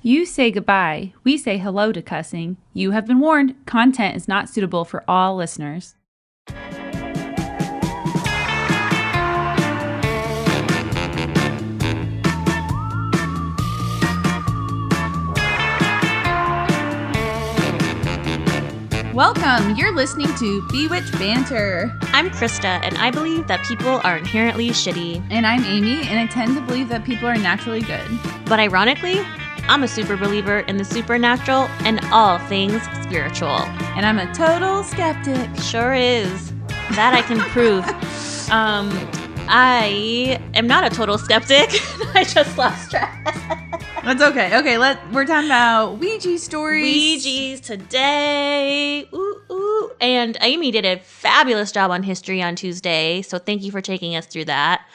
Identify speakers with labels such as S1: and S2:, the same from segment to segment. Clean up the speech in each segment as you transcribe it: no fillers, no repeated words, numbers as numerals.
S1: You say goodbye. We say hello to cussing. You have been warned. Content is not suitable for all listeners. Welcome. You're listening to Bewitched Banter.
S2: I'm Krista, and I believe that people are inherently shitty.
S1: And I'm Amy, and I tend to believe that people are naturally good.
S2: But ironically, I'm a super believer in the supernatural and all things spiritual.
S1: And I'm a total skeptic.
S2: Sure is. That I can prove. I am not a total skeptic. I just lost track.
S1: That's okay. Okay, we're talking about Ouija stories.
S2: Ouija's today. Ooh, ooh. And Amy did a fabulous job on history on Tuesday, so thank you for taking us through that.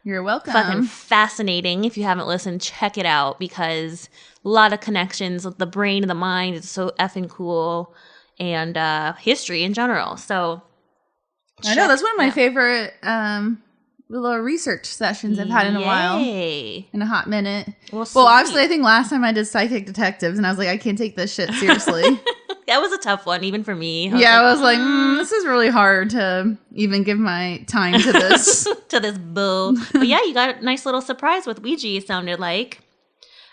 S1: You're welcome.
S2: Fucking fascinating. If you haven't listened, check it out because a lot of connections with the brain and the mind is so effing cool, and history in general. So
S1: I know that's one of my favorite little research sessions I've had in a while. In a hot minute. Well, obviously, I think last time I did psychic detectives, and I was like, I can't take this shit seriously.
S2: That was a tough one, even for me.
S1: I was like, this is really hard to even give my time to this.
S2: To this bull. But yeah, you got a nice little surprise with Ouija, it sounded like.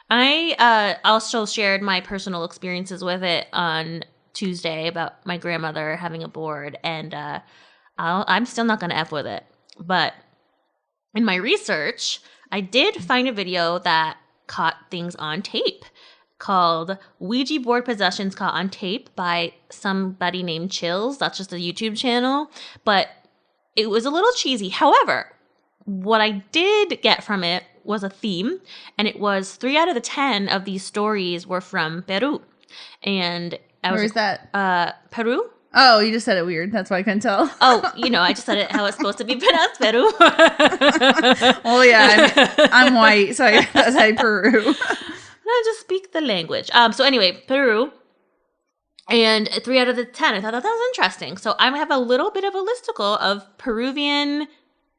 S2: I also shared my personal experiences with it on Tuesday about my grandmother having a board, and I'm still not going to F with it. But in my research, I did find a video that caught things on tape called Ouija Board Possessions Caught on Tape by somebody named Chills. That's just a YouTube channel. But it was a little cheesy. However, what I did get from it was a theme. And it was 3 out of the 10 of these stories were from Peru. And
S1: where is that?
S2: Peru?
S1: Oh, you just said it weird. That's why I couldn't tell.
S2: Oh, I just said it how it's supposed to be pronounced, Peru.
S1: Well, yeah, I'm white, so I gotta say Peru.
S2: I just speak the language. So anyway, Peru. And 3 out of the 10. I thought that was interesting. So I have a little bit of a listicle of Peruvian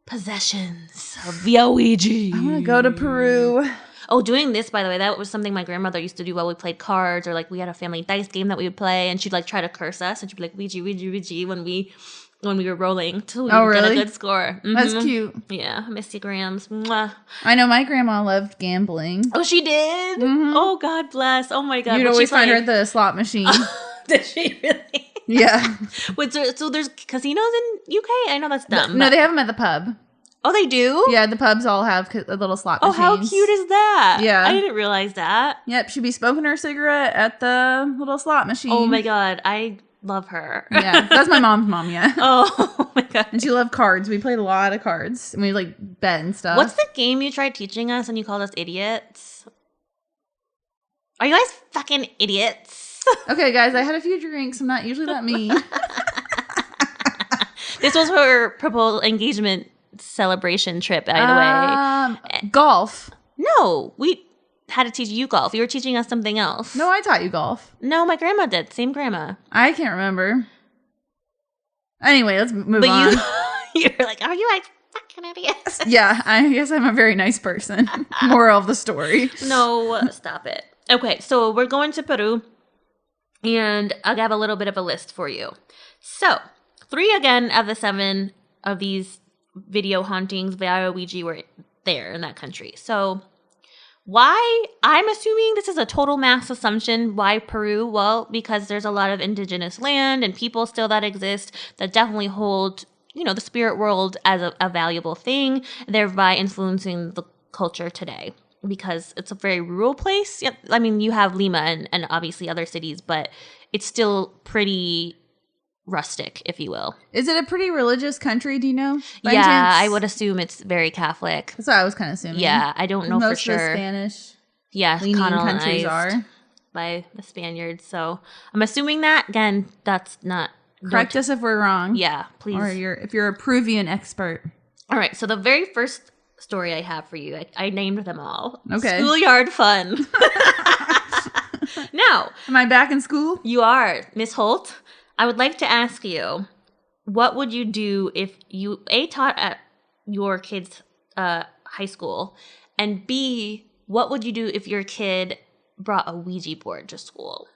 S2: possessions via Ouija.
S1: I'm gonna go to Peru.
S2: Oh, doing this, by the way, that was something my grandmother used to do while we played cards, or like we had a family dice game that we would play, and she'd like try to curse us, and she'd be like Ouija, Ouija, Ouija when we were rolling to get a good score. Mm-hmm.
S1: That's cute.
S2: Yeah, Misty Grams. Mwah.
S1: I know my grandma loved gambling.
S2: Oh, she did? Mm-hmm. Oh, God bless. Oh, my God.
S1: You'd always find her at the slot machine.
S2: Did she really?
S1: Yeah.
S2: Wait, so there's casinos in UK? I know that's dumb.
S1: No, they have them at the pub.
S2: Oh, they do?
S1: Yeah, the pubs all have a little slot machines.
S2: Oh, how cute is that?
S1: Yeah.
S2: I didn't realize that.
S1: Yep, she'd be smoking her cigarette at the little slot machine.
S2: Oh, my God. I love her.
S1: Yeah, that's my mom's mom, yeah.
S2: Oh, my God.
S1: And she loved cards. We played a lot of cards. And we, like, bet and stuff.
S2: What's the game you tried teaching us and you called us idiots? Are you guys fucking idiots?
S1: Okay, guys, I had a few drinks. I'm not usually that mean.
S2: This was her proposal engagement celebration trip, by the way.
S1: Golf.
S2: No, we had to teach you golf. You were teaching us something else.
S1: No, I taught you golf.
S2: No, my grandma did. Same grandma.
S1: I can't remember. Anyway, let's move on.
S2: You're like, are you like fucking idiots?
S1: Yeah, I guess I'm a very nice person. Moral of the story.
S2: No, stop it. Okay, so we're going to Peru, and I'll have a little bit of a list for you. So, 3 again of the 7 of these video hauntings via Ouija were there in that country. So why? I'm assuming this is a total mass assumption. Why Peru? Well, because there's a lot of indigenous land and people still that exist that definitely hold, the spirit world as a valuable thing, thereby influencing the culture today. Because it's a very rural place. Yep. I mean, you have Lima and obviously other cities, but it's still pretty rustic, if you will.
S1: Is it a pretty religious country, do you know?
S2: Yeah, I would assume it's very Catholic.
S1: That's what I was kind of assuming.
S2: Yeah, I don't know for sure.
S1: Most of the Spanish
S2: colonized
S1: countries are
S2: by the Spaniards. So I'm assuming that. Again, that's not...
S1: Correct us if we're wrong.
S2: Yeah, please.
S1: Or if you're a Peruvian expert.
S2: All right, so the very first story I have for you, I named them all.
S1: Okay.
S2: Schoolyard fun. Now...
S1: Am I back in school?
S2: You are, Miss Holt. I would like to ask you, what would you do if you, A, taught at your kid's high school, and B, what would you do if your kid brought a Ouija board to school?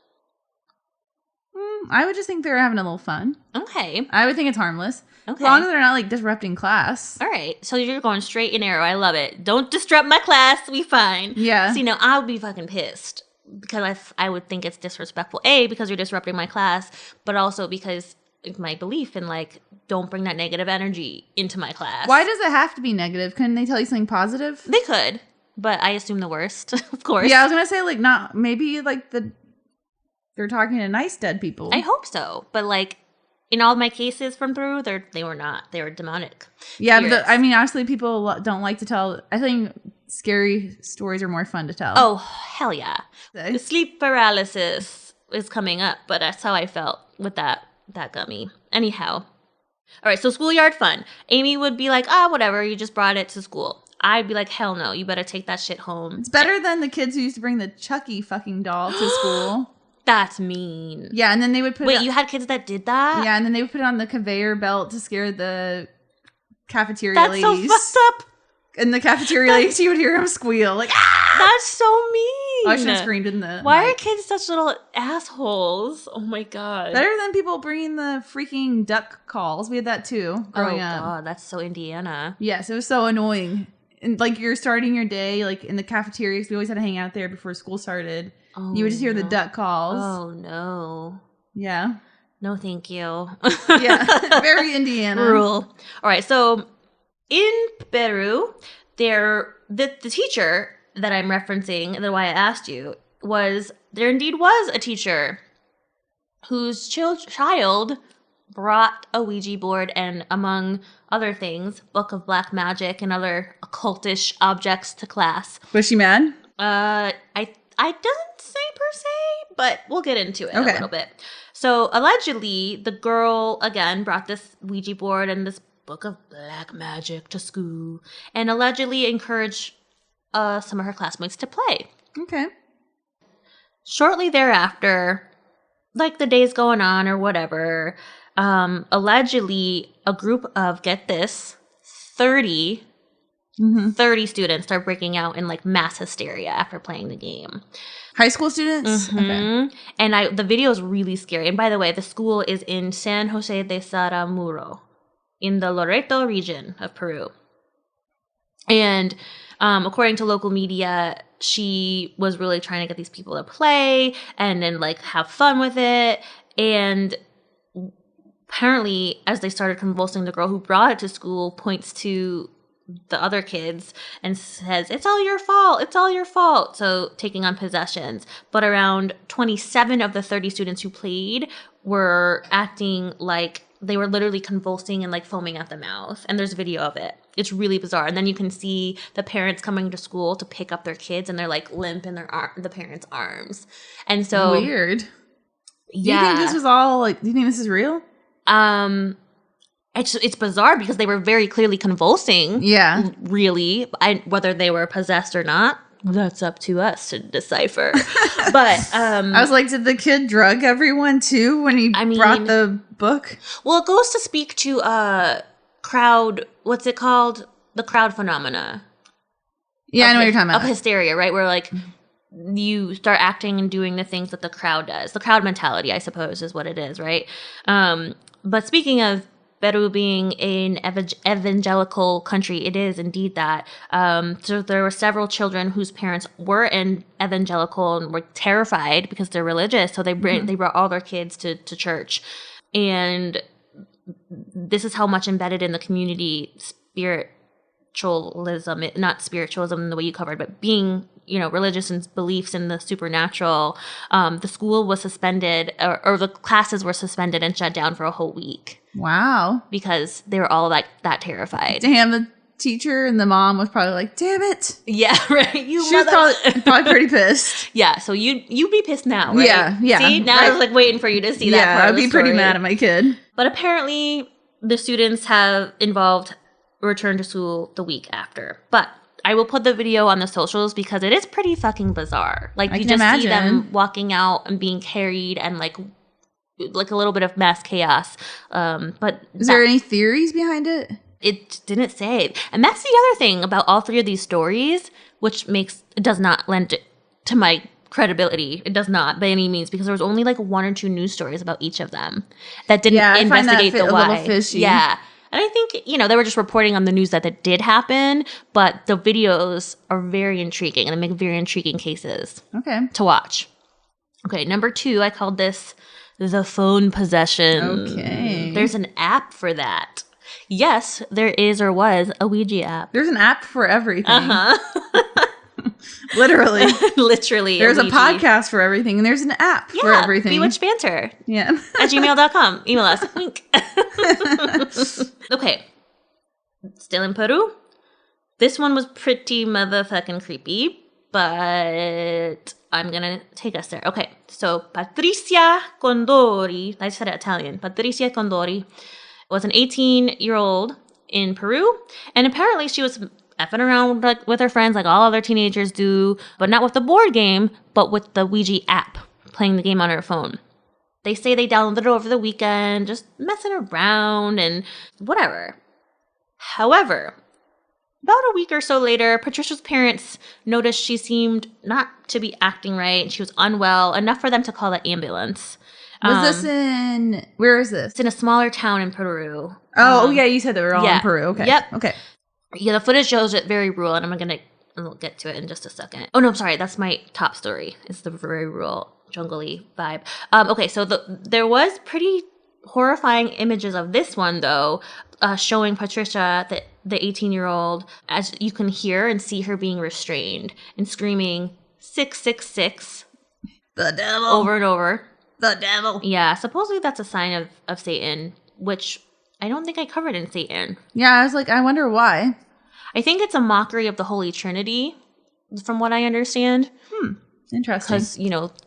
S1: I would just think they're having a little fun.
S2: Okay.
S1: I would think it's harmless.
S2: Okay.
S1: As long as they're not, like, disrupting class.
S2: All right. So you're going straight and narrow. I love it. Don't disrupt my class. We fine.
S1: Yeah.
S2: See, now I would be fucking pissed because I would think it's disrespectful. A, because you're disrupting my class, but also because my belief in, like, don't bring that negative energy into my class.
S1: Why does it have to be negative? Couldn't they tell you something positive?
S2: They could, but I assume the worst, of course.
S1: Yeah, I was going to say, like, not, maybe, like, they're talking to nice dead people.
S2: I hope so. But, like, in all my cases from Peru, they were not. They were demonic.
S1: Yeah, but honestly, people don't like to tell. I think scary stories are more fun to tell.
S2: Oh, hell yeah. The sleep paralysis is coming up, but that's how I felt with that gummy. Anyhow. All right, so schoolyard fun. Amy would be like, whatever, you just brought it to school. I'd be like, hell no, you better take that shit home.
S1: It's better than the kids who used to bring the Chucky fucking doll to school.
S2: That's mean.
S1: Yeah, and then they would put
S2: Wait, you had kids that did that?
S1: Yeah, and then they would put it on the conveyor belt to scare the cafeteria ladies.
S2: That's so fucked up.
S1: In the cafeteria ladies, you would hear them squeal. Like, ah!
S2: That's so mean.
S1: I should have screamed in the
S2: Why
S1: mic.
S2: are kids such little assholes? Oh my God.
S1: Better than people bringing the freaking duck calls. We had that too growing up.
S2: Oh God, that's so Indiana.
S1: Yes, it was so annoying. And like you're starting your day like in the cafeteria because we always had to hang out there before school started.
S2: Oh,
S1: you would just hear the duck calls.
S2: Oh no.
S1: Yeah.
S2: No, thank you.
S1: Yeah, very Indiana.
S2: Rule. All right, so in Peru, the teacher that I'm referencing, the why I asked you, there indeed was a teacher whose child brought a Ouija board and, among other things, Book of Black Magic and other occultish objects to class.
S1: Was she mad?
S2: I don't say per se, but we'll get into it a little bit. So allegedly, the girl, again, brought this Ouija board and this Book of Black Magic to school and allegedly encouraged some of her classmates to play.
S1: Okay. Shortly
S2: thereafter, like the days going on or whatever, allegedly a group of, get this, 30 students start breaking out in like mass hysteria after playing the game.
S1: High school students?
S2: Mm-hmm. Okay. And the video is really scary. And by the way, the school is in San Jose de Saramuro in the Loreto region of Peru. And according to local media, she was really trying to get these people to play and then like have fun with it. And apparently, as they started convulsing, the girl who brought it to school points to the other kids and says, "It's all your fault. It's all your fault." So taking on possessions. But around 27 of the 30 students who played were acting like they were literally convulsing and like foaming at the mouth. And there's video of it. It's really bizarre. And then you can see the parents coming to school to pick up their kids and they're like limp in the parents' arms. And so
S1: weird.
S2: Yeah.
S1: Do you think this was all like, do you think this is real?
S2: It's bizarre because they were very clearly convulsing.
S1: Yeah.
S2: Really. Whether they were possessed or not, that's up to us to decipher. But
S1: I was like, did the kid drug everyone too when he brought the book?
S2: Well, it goes to speak to crowd, what's it called? The crowd phenomena.
S1: Yeah, I know what you're talking about.
S2: Of hysteria, right? Where like you start acting and doing the things that the crowd does. The crowd mentality, I suppose, is what it is, right? But speaking of Peru being an evangelical country, it is indeed that. So there were several children whose parents were evangelical and were terrified because they're religious. So they brought all their kids to church. And this is how much embedded in the community spiritualism, not spiritualism in the way you covered, but being, religious and beliefs in the supernatural. The school was suspended or the classes were suspended and shut down for a whole week.
S1: Wow.
S2: Because they were all like that terrified.
S1: Damn, the teacher and the mom was probably like, damn it.
S2: Yeah, right.
S1: She was probably pretty pissed.
S2: Yeah, so you'd be pissed now, right?
S1: Yeah.
S2: See, now I was like waiting for you to see that part
S1: I'd
S2: of the
S1: be
S2: story.
S1: pretty mad at my kid.
S2: But apparently the students have returned to school the week after. But I will put the video on the socials because it is pretty fucking bizarre. Like you just see them walking out and being carried and like a little bit of mass chaos. But
S1: is there any theories behind it?
S2: It didn't say. And that's the other thing about all three of these stories, which does not lend to my credibility. It does not by any means, because there was only like 1 or 2 news stories about each of them that didn't investigate the why. A little fishy. Yeah. And I think, they were just reporting on the news that did happen, but the videos are very intriguing and they make very intriguing cases to watch. Okay, number 2, I called this the phone possession.
S1: Okay.
S2: There's an app for that. Yes, there is or was a Ouija app.
S1: There's an app for everything. Literally.
S2: Literally.
S1: There's a podcast for everything, and there's an app for everything.
S2: Bewitched Banter.
S1: Yeah.
S2: At gmail.com. Email us. Wink. Okay. Still in Peru. This one was pretty motherfucking creepy, but I'm going to take us there. Okay. So, Patricia Condori, I said it Italian. Patricia Condori was an 18-year-old in Peru, and apparently she was effing around with her friends like all other teenagers do, but not with the board game, but with the Ouija app, playing the game on her phone. They say they downloaded it over the weekend, just messing around and whatever. However, about a week or so later, Patricia's parents noticed she seemed not to be acting right. She was unwell, enough for them to call the ambulance.
S1: Was this where is this?
S2: It's in a smaller town in Peru.
S1: Oh, yeah, you said they were all in Peru. Okay.
S2: Yep.
S1: Okay.
S2: Yeah, the footage shows it very rural, and I'll get to it in just a second. Oh, no, I'm sorry. That's my top story. It's the very rural, jungle-y vibe. Okay, so there was pretty horrifying images of this one, though, showing Patricia, the 18-year-old, as you can hear and see her being restrained and screaming 666.
S1: The devil.
S2: Over and over.
S1: The devil.
S2: Yeah, supposedly that's a sign of Satan, which I don't think I covered in Satan.
S1: Yeah, I was like, I wonder why.
S2: I think it's a mockery of the Holy Trinity, from what I understand.
S1: Interesting.
S2: Because,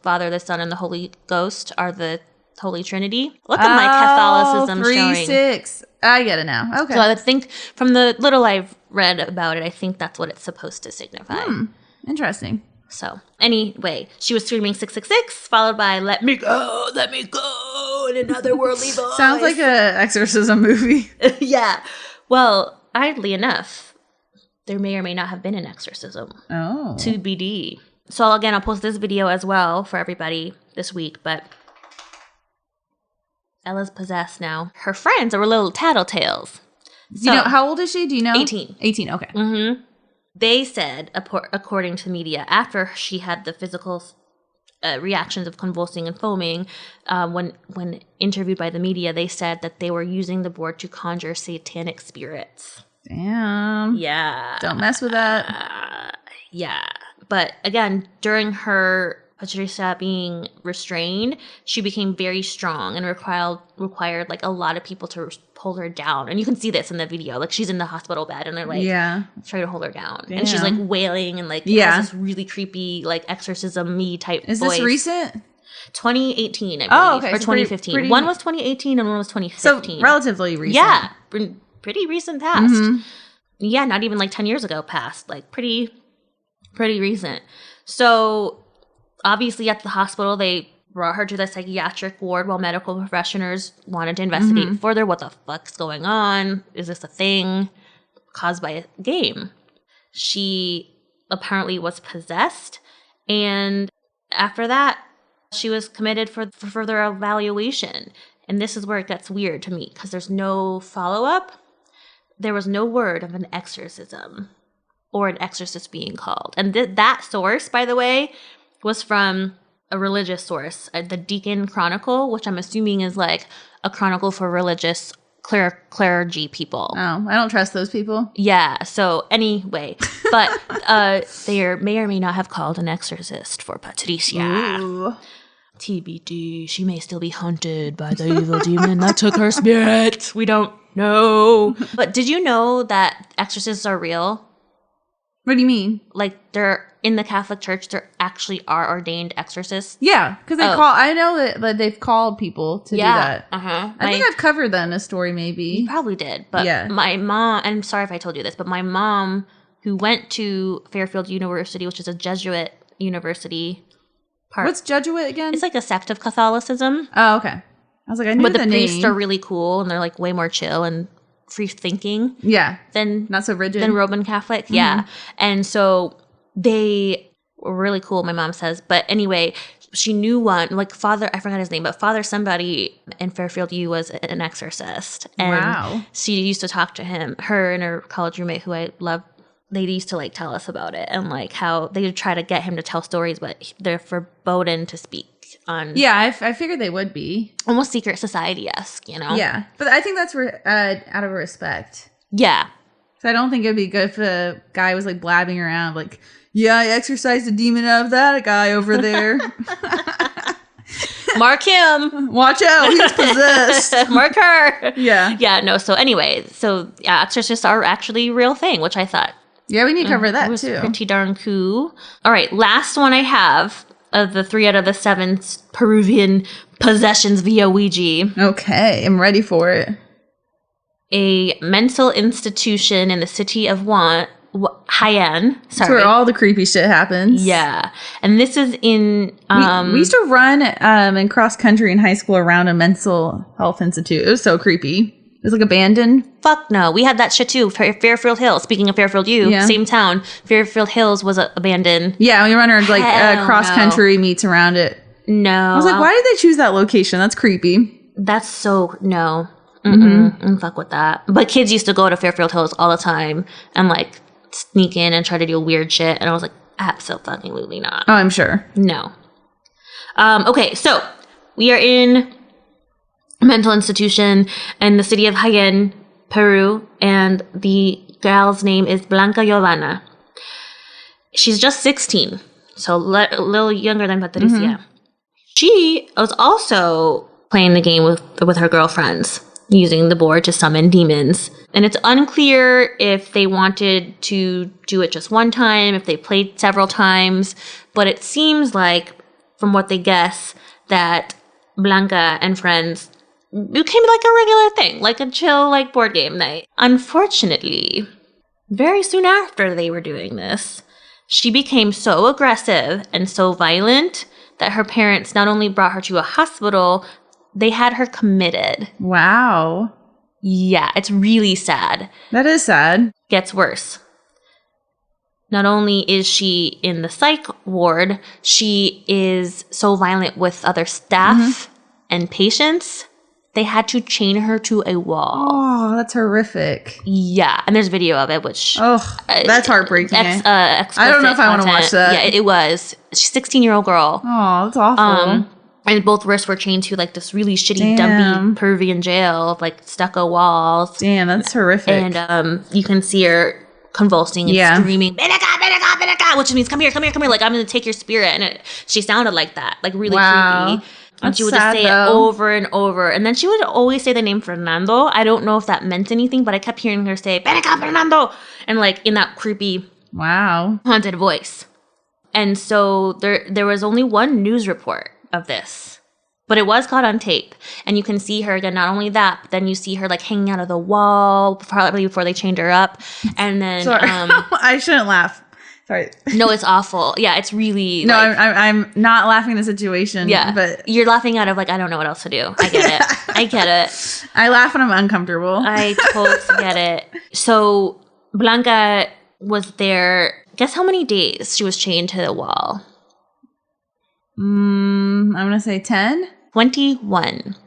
S2: Father, the Son, and the Holy Ghost are the Holy Trinity. Look at my Catholicism
S1: 3-6. I get it now. Okay.
S2: So I would think, from the little I've read about it, I think that's what it's supposed to signify.
S1: Interesting.
S2: So, anyway, she was screaming 666, followed by let me go, in another worldly voice.
S1: Sounds like an exorcism movie.
S2: Yeah. Well, oddly enough, there may or may not have been an exorcism.
S1: Oh.
S2: TBD. So, I'll post this video as well for everybody this week, but Ella's possessed now. Her friends are little tattletales.
S1: So, how old is she? Do you know?
S2: 18.
S1: 18, okay.
S2: Mm-hmm. They said, according to media, after she had the physical reactions of convulsing and foaming, when interviewed by the media, they said that they were using the board to conjure satanic spirits.
S1: Damn.
S2: Yeah.
S1: Don't mess with that.
S2: Yeah. But again, during her Patricia being restrained, she became very strong and required like a lot of people to pull her down. And you can see this in the video. Like, she's in the hospital bed and they're like trying to hold her down. Damn. And she's like wailing and like has this really creepy like exorcism-y type voice.
S1: Is this recent?
S2: 2018, I believe. Oh, okay. Or so 2015. Pretty... One was 2018 and one was 2015.
S1: So relatively recent.
S2: Yeah. Pretty recent past. Mm-hmm. Yeah, not even like 10 years ago past. Like pretty recent. So obviously at the hospital, they brought her to the psychiatric ward while medical professionals wanted to investigate further. What the fuck's going on? Is this a thing caused by a game? She apparently was possessed. And after that, she was committed for further evaluation. And this is where it gets weird to me because there's no follow-up. There was no word of an exorcism or an exorcist being called. And that source, by the way, was from a religious source, the Deacon Chronicle, which I'm assuming is like a chronicle for religious clergy people.
S1: Oh, I don't trust those people.
S2: Yeah, so anyway, but they may or may not have called an exorcist for Patricia.
S1: Ooh.
S2: TBD, she may still be haunted by the evil demon that took her spirit. We don't know. But did you know that exorcists are real?
S1: What do you mean?
S2: Like, they're in the Catholic Church, there actually are ordained exorcists.
S1: Yeah, because I know that they've called people to do that. I think I've covered that in a story, maybe.
S2: You probably did. But my mom, and I'm sorry if I told you this, but my mom, who went to Fairfield University, which is a Jesuit university.
S1: What's Jesuit again?
S2: It's like a sect of Catholicism.
S1: Oh, okay. I was like, I knew the name. But the
S2: priests are really cool, and they're like way more chill and free thinking.
S1: Yeah.
S2: Than
S1: not so rigid.
S2: Than Roman Catholic. Mm-hmm. Yeah. And so they really cool, my mom says. But anyway, she knew one, like Father, I forgot his name, but Father somebody in Fairfield U was an exorcist. And she used to talk to him, her and her college roommate, who I love. They used to like tell us about it and like how they would try to get him to tell stories, but they're forbidden to speak on.
S1: Yeah, I figured they would be.
S2: Almost secret society-esque, you know?
S1: Yeah, but I think that's out of respect.
S2: Yeah.
S1: So I don't think it'd be good if a guy was like blabbing around like, yeah, I exorcised a demon out of that guy over there.
S2: Mark him.
S1: Watch out, he's possessed.
S2: Mark her.
S1: Yeah.
S2: Yeah, no, so anyway, exorcists are actually a real thing, which I thought.
S1: Yeah, we need to cover that
S2: was
S1: too.
S2: Pretty darn cool. All right, last one I have of the 3 out of the 7 Peruvian possessions via Ouija.
S1: Okay, I'm ready for it.
S2: A mental institution in the city of Haiyan. Sorry.
S1: That's where all the creepy shit happens.
S2: Yeah. And this is in...
S1: we used to run in cross country in high school around a mental health institute. It was so creepy. It was like abandoned.
S2: Fuck no. We had that shit too. Fairfield Hills. Speaking of Fairfield U, same town. Fairfield Hills was abandoned.
S1: Yeah, when you run around like cross country meets around it.
S2: No.
S1: I was like, why did they choose that location? That's creepy.
S2: That's so... No. And fuck with that. But kids used to go to Fairfield Hills all the time and like sneak in and try to do weird shit. And I was like, absolutely not.
S1: Oh, I'm sure.
S2: No. Okay, so we are in a mental institution in the city of Haiyan, Peru, and the gal's name is Blanca Giovanna. She's just 16, so a little younger than Patricia. She was also playing the game with her girlfriends, using the board to summon demons. And it's unclear if they wanted to do it just one time, if they played several times, but it seems like, from what they guess, that Blanca and friends became like a regular thing, like a chill, like board game night. Unfortunately, very soon after they were doing this, she became so aggressive and so violent that her parents not only brought her to a hospital, they had her committed.
S1: Wow.
S2: Yeah, it's really sad.
S1: That is sad.
S2: Gets worse. Not only is she in the psych ward, she is so violent with other staff and patients, they had to chain her to a wall.
S1: Oh, that's horrific.
S2: Yeah, and there's video of it, which...
S1: Oh, that's heartbreaking.
S2: I
S1: don't know if I want to watch that.
S2: Yeah, it was. She's a 16-year-old girl.
S1: Oh, that's awful.
S2: And both wrists were chained to like this really shitty, dumpy Peruvian jail of like stucco walls.
S1: Damn, that's horrific.
S2: And you can see her convulsing and screaming, "Benica," which means come here. Like, I'm going to take your spirit. And she sounded like that, like really creepy. And she would just say it over and over. And then she would always say the name Fernando. I don't know if that meant anything, but I kept hearing her say, "Benica, Fernando," and like in that creepy, haunted voice. And so there was only one news report of this, but it was caught on tape, and you can see her again. Not only that, but then you see her like hanging out of the wall probably before they chained her up. And then
S1: I shouldn't laugh. Sorry.
S2: No, it's awful. Yeah, it's really
S1: no. Like, I'm not laughing at the situation.
S2: Yeah,
S1: but
S2: you're laughing out of like, I don't know what else to do. I get it. I get it.
S1: I laugh when I'm uncomfortable.
S2: I totally get it. So Blanca was there. Guess how many days she was chained to the wall?
S1: I'm going to say 10?
S2: 21.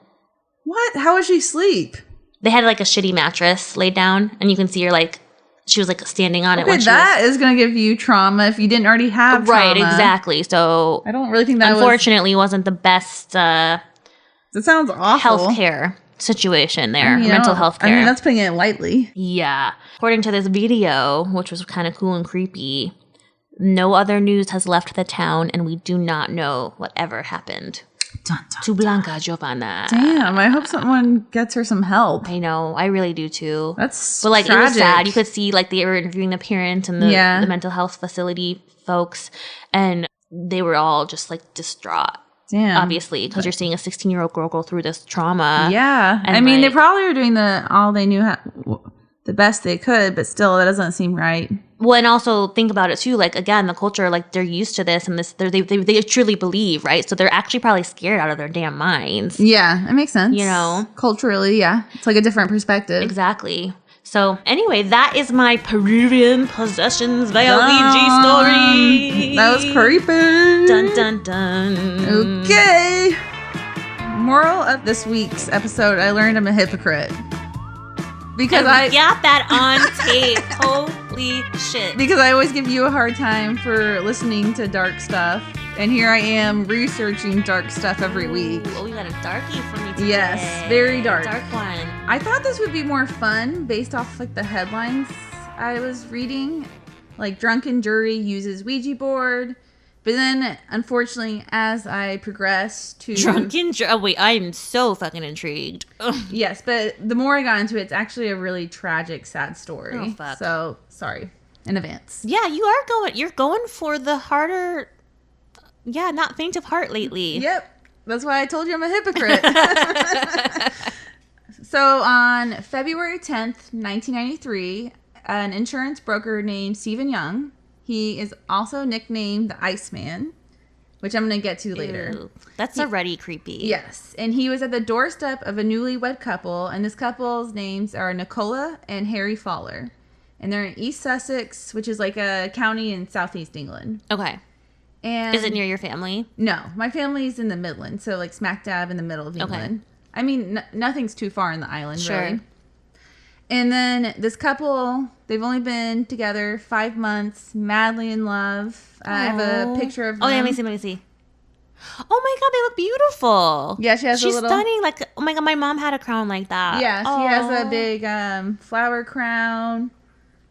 S1: What? How would she sleep?
S2: They had like a shitty mattress laid down, and you can see her like, she was like standing on it.
S1: Okay, that is going to give you trauma if you didn't already have trauma.
S2: Right, exactly. So
S1: I don't really think that
S2: unfortunately wasn't the best
S1: that sounds awful.
S2: Healthcare situation there. Mental health care.
S1: I mean, that's putting it lightly.
S2: Yeah. According to this video, which was kind of cool and creepy, no other news has left the town, and we do not know whatever happened to Blanca Giovanna.
S1: Damn, I hope someone gets her some help.
S2: I know, I really do too.
S1: That's
S2: but like
S1: tragic.
S2: It was sad. You could see like they were interviewing the parents and the mental health facility folks, and they were all just like distraught.
S1: Damn.
S2: Obviously, because you're seeing a 16-year-old girl go through this trauma.
S1: Yeah, I mean, they probably were doing all they knew the best they could, but still, that doesn't seem right.
S2: Well, and also think about it too. Like again, the culture, like they're used to this, and this they truly believe, right? So they're actually probably scared out of their damn minds.
S1: Yeah, it makes sense.
S2: You know,
S1: culturally, yeah, it's like a different perspective.
S2: Exactly. So anyway, that is my Peruvian possessions via Ouija story.
S1: That was creepy.
S2: Dun, dun, dun.
S1: Okay. Moral of this week's episode, I learned I'm a hypocrite. Because I
S2: got that on tape. Holy shit.
S1: Because I always give you a hard time for listening to dark stuff. And here I am researching dark stuff every week.
S2: Oh, you got a darkie for me today.
S1: Yes, very dark.
S2: Dark one.
S1: I thought this would be more fun based off like the headlines I was reading. Like drunken jury uses Ouija board. But then, unfortunately, as I progressed to...
S2: Drunken jury? Oh, wait, I'm so fucking intrigued. Ugh.
S1: Yes, but the more I got into it, it's actually a really tragic, sad story.
S2: Oh, fuck.
S1: So, sorry in advance.
S2: Yeah, you're going for the harder... Yeah, not faint of heart lately.
S1: Yep. That's why I told you I'm a hypocrite. So on February 10th, 1993, an insurance broker named Stephen Young, he is also nicknamed the Iceman, which I'm going to get to later.
S2: Ew, that's already creepy.
S1: Yes. And he was at the doorstep of a newlywed couple, and this couple's names are Nicola and Harry Fowler. And they're in East Sussex, which is like a county in southeast England.
S2: Okay.
S1: And
S2: is it near your family?
S1: No, my family's in the Midlands, so like smack dab in the middle of England.
S2: Okay.
S1: I mean, nothing's too far in the island,
S2: sure.
S1: Really. And then this couple, they've only been together 5 months, madly in love. I have a picture of them.
S2: Oh, yeah, let me see. Oh my God, they look beautiful.
S1: Yeah, she's
S2: stunning. Like, oh my God, my mom had a crown like that.
S1: Yeah, she has a big flower crown.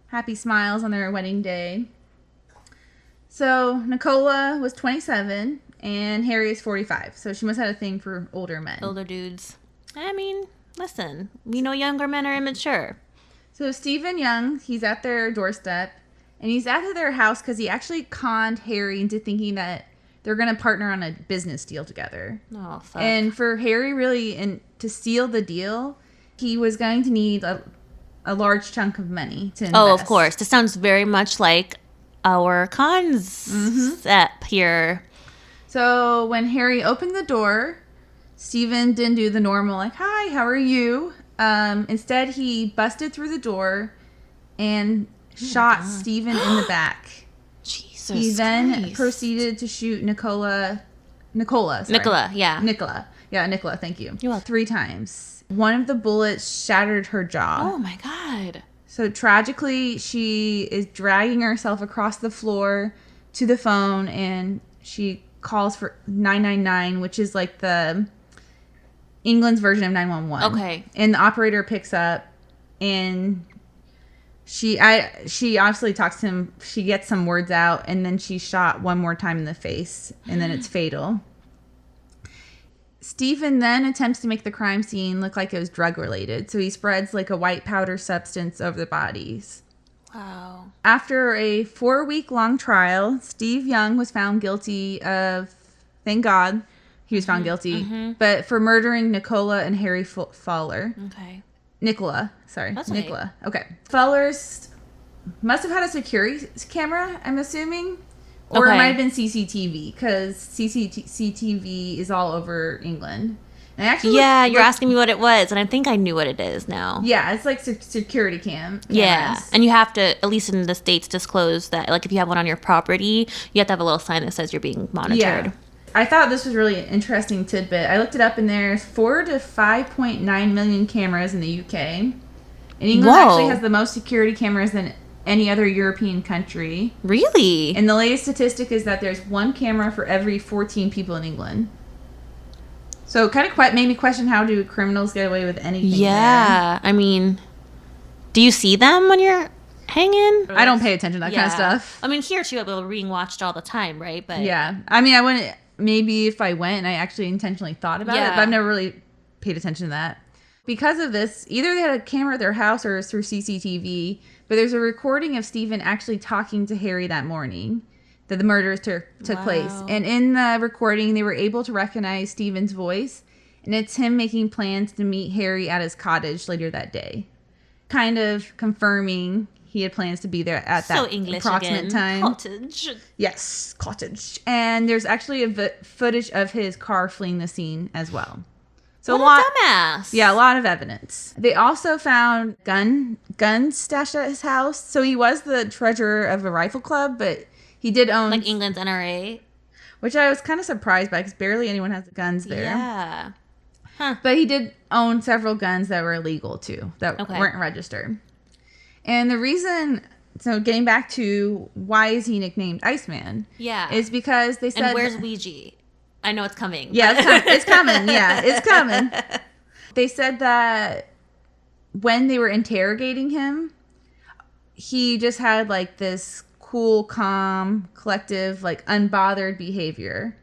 S1: Happy smiles on their wedding day. So, Nicola was 27, and Harry is 45. So, she must have had a thing for older men.
S2: Older dudes. I mean, listen, we know younger men are immature.
S1: So, Stephen Young, he's at their doorstep, and he's at their house because he actually conned Harry into thinking that they're going to partner on a business deal together.
S2: Oh, fuck.
S1: And for Harry, really, to seal the deal, he was going to need a large chunk of money to invest.
S2: Oh, of course. This sounds very much like our concept here.
S1: So when Harry opened the door, Stephen didn't do the normal like, "Hi, how are you?" Instead, he busted through the door and shot Stephen in the back.
S2: Jesus
S1: He then proceeded to shoot Nicola. Yeah, Nicola. Thank you.
S2: You're welcome.
S1: 3 times. One of the bullets shattered her jaw.
S2: Oh my God.
S1: So tragically, she is dragging herself across the floor to the phone, and she calls for 999, which is like the England's version of 911.
S2: Okay.
S1: And the operator picks up, and she obviously talks to him. She gets some words out, and then she's shot one more time in the face, and then it's fatal. Stephen then attempts to make the crime scene look like it was drug related, so he spreads like a white powder substance over the bodies.
S2: Wow.
S1: After a 4-week-long trial, Steve Young was found guilty of, thank God, he was found guilty, but for murdering Nicola and Harry Fowler.
S2: Okay.
S1: Nicola.
S2: That's
S1: Nicola. Okay. Fowler's must have had a security camera, I'm assuming. Or it might have been CCTV, because CCTV is all over England. And actually,
S2: you're asking me what it was, and I think I knew what it is now.
S1: Yeah, it's like security cameras.
S2: Yeah, and you have to, at least in the States, disclose that, like, if you have one on your property, you have to have a little sign that says you're being monitored.
S1: Yeah. I thought this was really interesting tidbit. I looked it up, and there's 4 to 5.9 million cameras in the UK. And England actually has the most security cameras than any other European country.
S2: Really?
S1: And the latest statistic is that there's 1 camera for every 14 people in England. So it kind of made me question, how do criminals get away with anything?
S2: Yeah. I mean, do you see them when you're hanging?
S1: I don't pay attention to that kind of stuff.
S2: I mean, here too, we're being watched all the time, right? But
S1: yeah. I mean, I wouldn't, maybe if I went and I actually intentionally thought about it, but I've never really paid attention to that. Because of this, either they had a camera at their house or it was through CCTV, but there's a recording of Stephen actually talking to Harry that morning that the murders took place. And in the recording, they were able to recognize Stephen's voice, and it's him making plans to meet Harry at his cottage later that day. Kind of confirming he had plans to be there at that approximate time.
S2: Cottage.
S1: Yes, cottage. And there's actually footage of his car fleeing the scene as well.
S2: So what a dumbass.
S1: Yeah, a lot of evidence. They also found guns stashed at his house. So he was the treasurer of a rifle club, but he did own...
S2: Like England's NRA?
S1: Which I was kind of surprised by because barely anyone has guns there.
S2: Yeah. Huh.
S1: But he did own several guns that were illegal, too, that weren't registered. And the reason... So getting back to why is he nicknamed Iceman?
S2: Yeah.
S1: Is because they said...
S2: And where's Ouija? I know it's coming.
S1: Yeah, it's coming. Yeah, it's coming. They said that when they were interrogating him, he just had like this cool, calm, collective, like unbothered behavior.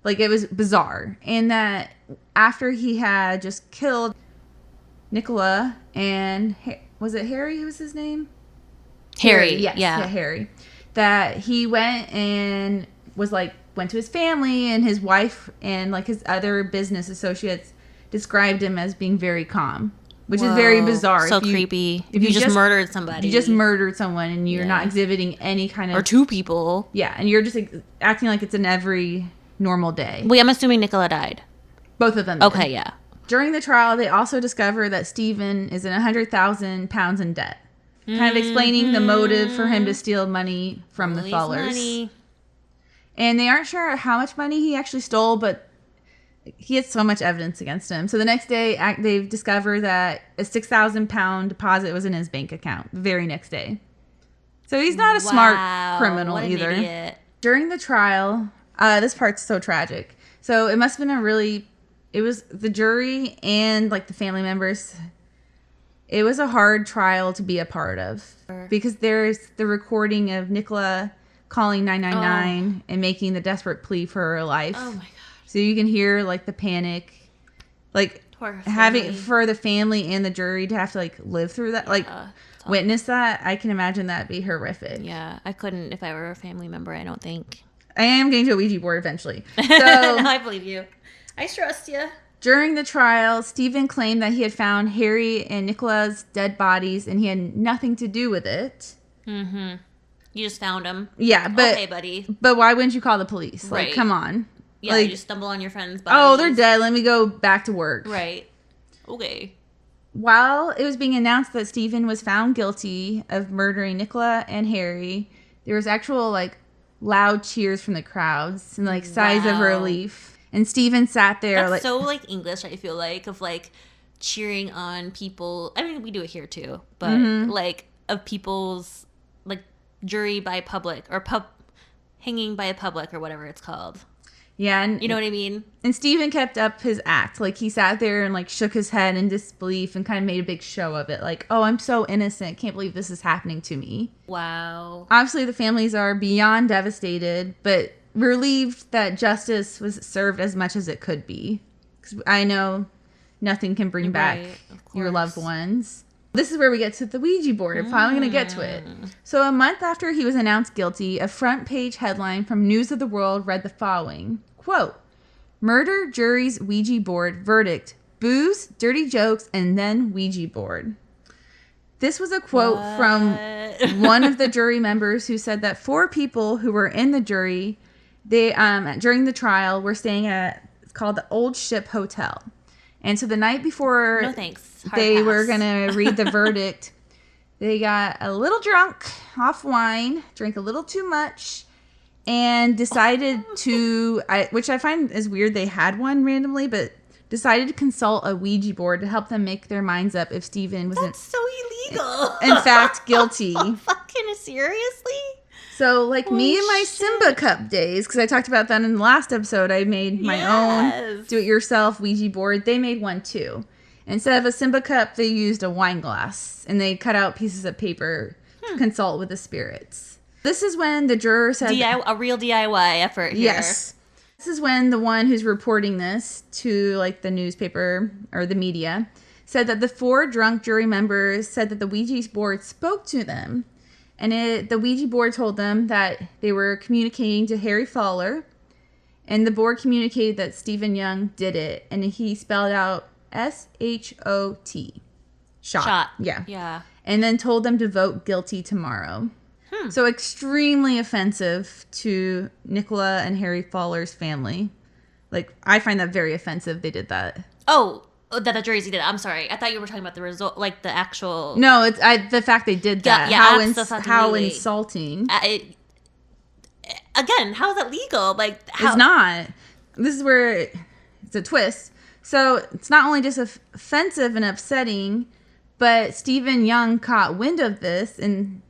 S1: Like it was bizarre. And that after he had just killed Nicola and was it Harry? Who was his name?
S2: Harry.
S1: Yes, yeah, Harry. That he went and was like, went to his family, and his wife and like his other business associates described him as being very calm, which is very bizarre.
S2: So creepy. If you just murdered somebody.
S1: You just murdered someone and you're not exhibiting any kind of...
S2: Or two people.
S1: Yeah, and you're just acting like it's an every normal day.
S2: Wait, I'm assuming Nicola died.
S1: Both of them did.
S2: Okay, yeah.
S1: During the trial, they also discovered that Stephen is in 100,000 pounds in debt. Kind of explaining the motive for him to steal money from the Fowlers. Money. And they aren't sure how much money he actually stole, but he had so much evidence against him. So the next day, they've discovered that a 6,000 pound deposit was in his bank account the very next day. So he's not a smart criminal either. Idiot. During the trial, this part's so tragic. So it must have been it was the jury and like the family members. It was a hard trial to be a part of because there's the recording of Nicola calling 999 and making the desperate plea for her life. Oh my god. So you can hear like the panic, like having for the family and the jury to have to like live through that, like witness that. I can imagine that'd be horrific.
S2: Yeah, I couldn't if I were a family member, I don't think.
S1: I am getting to a Ouija board eventually. So
S2: no, I believe you. I trust you.
S1: During the trial, Stephen claimed that he had found Harry and Nicola's dead bodies and he had nothing to do with it.
S2: Mm-hmm. You just found them.
S1: Yeah, but...
S2: Okay, buddy.
S1: But why wouldn't you call the police? Right. Like, come on.
S2: Yeah,
S1: like,
S2: you just stumble on your friend's bodies.
S1: Oh, they're dead. Let me go back to work.
S2: Right. Okay.
S1: While it was being announced that Stephen was found guilty of murdering Nicola and Harry, there was actual, like, loud cheers from the crowds and, like, sighs of relief. And Stephen sat there.
S2: That's
S1: like
S2: so, like, English, I feel like, of, like, cheering on people. I mean, we do it here, too. But, like, of people's, like, jury by public or hanging by a public or whatever it's called.
S1: Yeah. And,
S2: you know what I mean?
S1: And Stephen kept up his act. Like, he sat there and, like, shook his head in disbelief and kind of made a big show of it. Like, oh, I'm so innocent. Can't believe this is happening to me.
S2: Wow.
S1: Obviously, the families are beyond devastated, but relieved that justice was served as much as it could be. Because I know nothing can bring back your loved ones. This is where we get to the Ouija board. I'm finally going to get to it. So a month after he was announced guilty, a front page headline from News of the World read the following, quote, "Murder jury's Ouija board verdict, booze, dirty jokes, and then Ouija board." This was a quote from one of the jury members who said that 4 people who were in the jury, they during the trial were staying at, it's called the Old Ship Hotel. And so the night before they were going to read the verdict, they got a little drunk off wine, drank a little too much, and decided to, which I find is weird, they had one randomly, but decided to consult a Ouija board to help them make their minds up if Stephen was
S2: so illegal.
S1: In fact, guilty.
S2: Fucking seriously?
S1: So, like me and my Simba Cup days, because I talked about that in the last episode, I made my own do-it-yourself Ouija board. They made one too. Instead of a Simba Cup, they used a wine glass, and they cut out pieces of paper to consult with the spirits. This is when the juror said...
S2: a real DIY effort here.
S1: Yes. This is when the one who's reporting this to, like, the newspaper or the media said that the 4 drunk jury members said that the Ouija board spoke to them. And the Ouija board told them that they were communicating to Harry Fowler. And the board communicated that Stephen Young did it. And he spelled out S-H-O-T. Shot. Yeah. And then told them to vote guilty tomorrow. So extremely offensive to Nicola and Harry Fowler's family. Like, I find that very offensive they did that.
S2: That the juries did. I'm sorry. I thought you were talking about the result, like the actual.
S1: No, it's the fact they did that.
S2: Yeah,
S1: how insulting.
S2: Again, how is that legal? Like,
S1: it's not. This is where it's a twist. So it's not only just offensive and upsetting, but Stephen Young caught wind of this and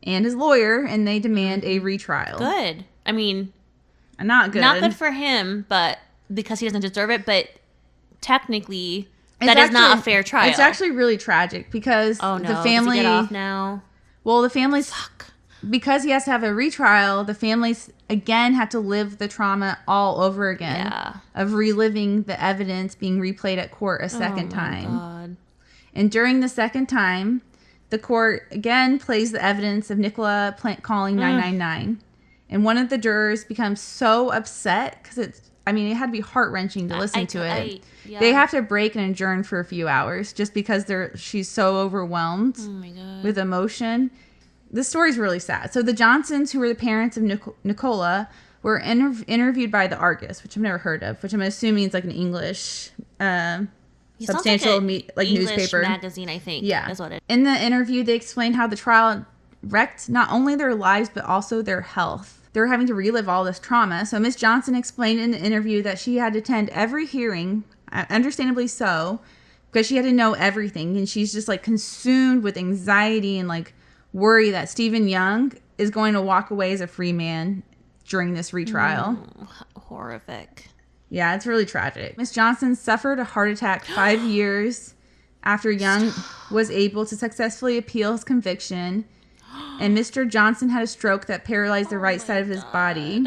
S1: his lawyer, and they demand a retrial.
S2: Good. I mean,
S1: not good.
S2: Not good for him, but because he doesn't deserve it. But technically, that is not a fair trial.
S1: It's actually really tragic because the family.
S2: Does he get off now?
S1: Well, the family's. Fuck. Because he has to have a retrial, the families, again, have to live the trauma all over again of reliving the evidence being replayed at court a second time. God. And during the second time, the court, again, plays the evidence of Nicola calling 999. And one of the jurors becomes so upset because it had to be heart-wrenching to listen to it. They have to break and adjourn for a few hours just because she's so overwhelmed with emotion. This story's really sad. So the Johnsons, who were the parents of Nicola, were interviewed by the Argus, which I've never heard of, which I'm assuming is like an English substantial like
S2: English
S1: newspaper
S2: magazine, I think.
S1: Yeah.
S2: Is what it is.
S1: In the interview, they explained how the trial wrecked not only their lives but also their health. They were having to relive all this trauma. So Miss Johnson explained in the interview that she had to attend every hearing, understandably so, because she had to know everything, and she's just like consumed with anxiety and like worry that Stephen Young is going to walk away as a free man during this retrial.
S2: Horrific.
S1: Yeah, it's really tragic. Miss Johnson suffered a heart attack 5 years after Young was able to successfully appeal his conviction. And Mr. Johnson had a stroke that paralyzed the right side of his body.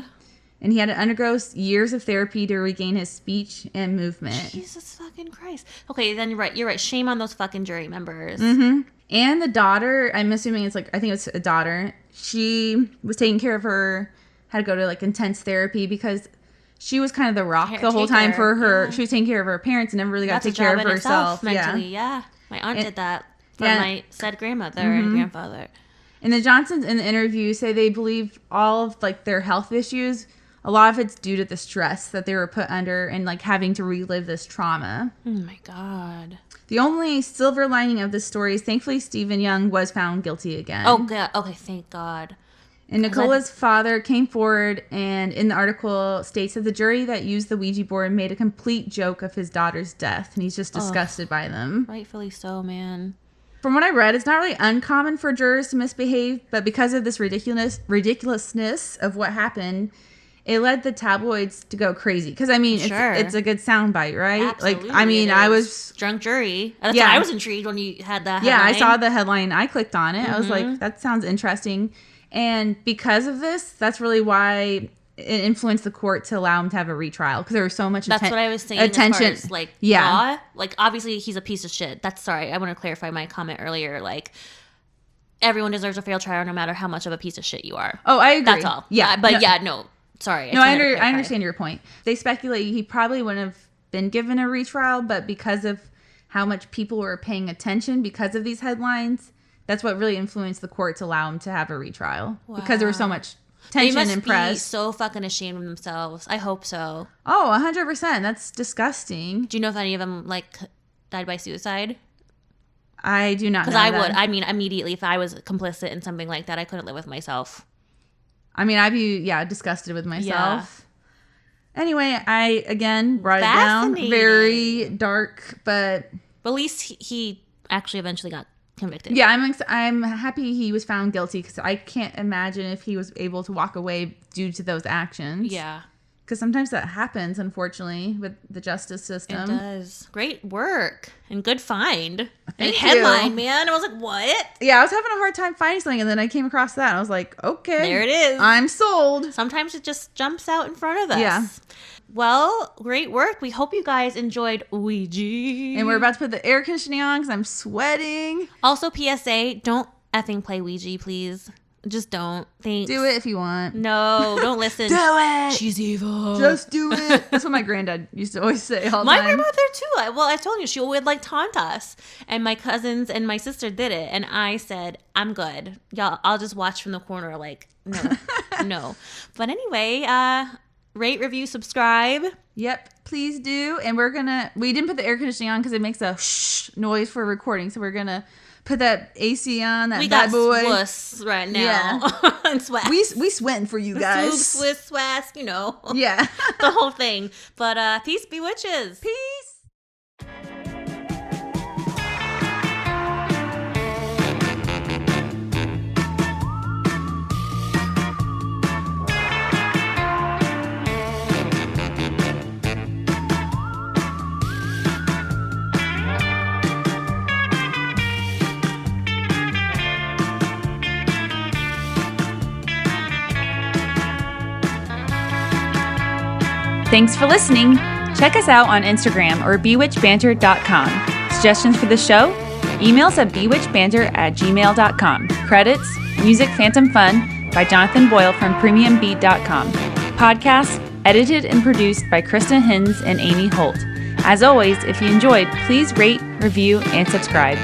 S1: And he had to undergo years of therapy to regain his speech and movement.
S2: Jesus fucking Christ. Okay, then you're right. You're right. Shame on those fucking jury members.
S1: Mm-hmm. And the daughter, I'm assuming I think it's a daughter. She was taking care of her, had to go to like intense therapy because she was kind of the rock the whole time for her. Yeah. She was taking care of her parents and never really got to take care of herself.
S2: Mentally, yeah. My aunt did that for my said grandmother and grandfather.
S1: And the Johnsons in the interview say they believed all of like their health issues, a lot of it's due to the stress that they were put under and like having to relive this trauma.
S2: Oh my God.
S1: The only silver lining of this story is thankfully Stephen Young was found guilty again.
S2: Oh, God. Okay, thank God.
S1: And Nicola's father came forward and in the article states that the jury that used the Ouija board made a complete joke of his daughter's death. And he's just disgusted by them.
S2: Rightfully so, man.
S1: From what I read, it's not really uncommon for jurors to misbehave. But because of this ridiculousness of what happened, it led the tabloids to go crazy. Because, I mean, it's a good soundbite, right?
S2: Absolutely,
S1: like, I mean, I was...
S2: Drunk jury. That's why I was intrigued when you had that headline.
S1: Yeah, I saw the headline. I clicked on it. I was like, that sounds interesting. And because of this, that's really why it influenced the court to allow him to have a retrial. Because there was so much
S2: That's what I was saying
S1: attention.
S2: As far as, law. Like, obviously, he's a piece of shit. Sorry, I want to clarify my comment earlier. Like, everyone deserves a fair trial no matter how much of a piece of shit you are.
S1: Oh, I agree.
S2: That's all. Yeah, but no. Sorry.
S1: No, I understand your point. They speculate he probably wouldn't have been given a retrial, but because of how much people were paying attention because of these headlines, that's what really influenced the court to allow him to have a retrial. Wow. Because there was so much tension and press. They must
S2: be so fucking ashamed of themselves. I hope so.
S1: Oh, 100%. That's disgusting.
S2: Do you know if any of them, died by suicide?
S1: I do not know.
S2: Because I would. I mean, immediately, if I was complicit in something like that, I couldn't live with myself.
S1: I mean, I'd be, disgusted with myself. Yeah. Anyway, I, again, brought it down. Very dark, but...
S2: But at least he actually eventually got convicted.
S1: Yeah, I'm happy he was found guilty because I can't imagine if he was able to walk away due to those actions.
S2: Yeah.
S1: Because sometimes that happens, unfortunately, with the justice system.
S2: It does. Great work. And good find. Thank you. Headline, man. I was like, what?
S1: Yeah, I was having a hard time finding something, and then I came across that. And I was like, okay.
S2: There it is.
S1: I'm sold.
S2: Sometimes it just jumps out in front of us.
S1: Yeah.
S2: Well, great work. We hope you guys enjoyed Ouija.
S1: And we're about to put the air conditioning on because I'm sweating.
S2: Also, PSA, don't effing play Ouija, please. Just don't. Thanks.
S1: Do it if you want.
S2: No, don't listen.
S1: Do it.
S2: She's evil.
S1: Just do it. That's what my granddad used to always say all the
S2: time. My
S1: grandmother
S2: too. I told you, she would taunt us. And my cousins and my sister did it. And I said, I'm good. Y'all, I'll just watch from the corner no. No. But anyway, rate, review, subscribe.
S1: Yep, please do. And we didn't put the air conditioning on because it makes a noise for recording. So we're going to put that AC on, that bad boy.
S2: We got Swiss right now. Yeah. And Swass.
S1: We sweating for you guys.
S2: Swiss, Swass, you know.
S1: Yeah.
S2: The whole thing. But peace be witches.
S1: Peace.
S3: Thanks for listening. Check us out on Instagram or bewitchedbanter.com. Suggestions for the show? Email us at bewitchedbanter@gmail.com. Credits, Music Phantom Fun by Jonathan Boyle from premiumbeat.com. Podcast edited and produced by Krista Hins and Amy Holt. As always, if you enjoyed, please rate, review, and subscribe.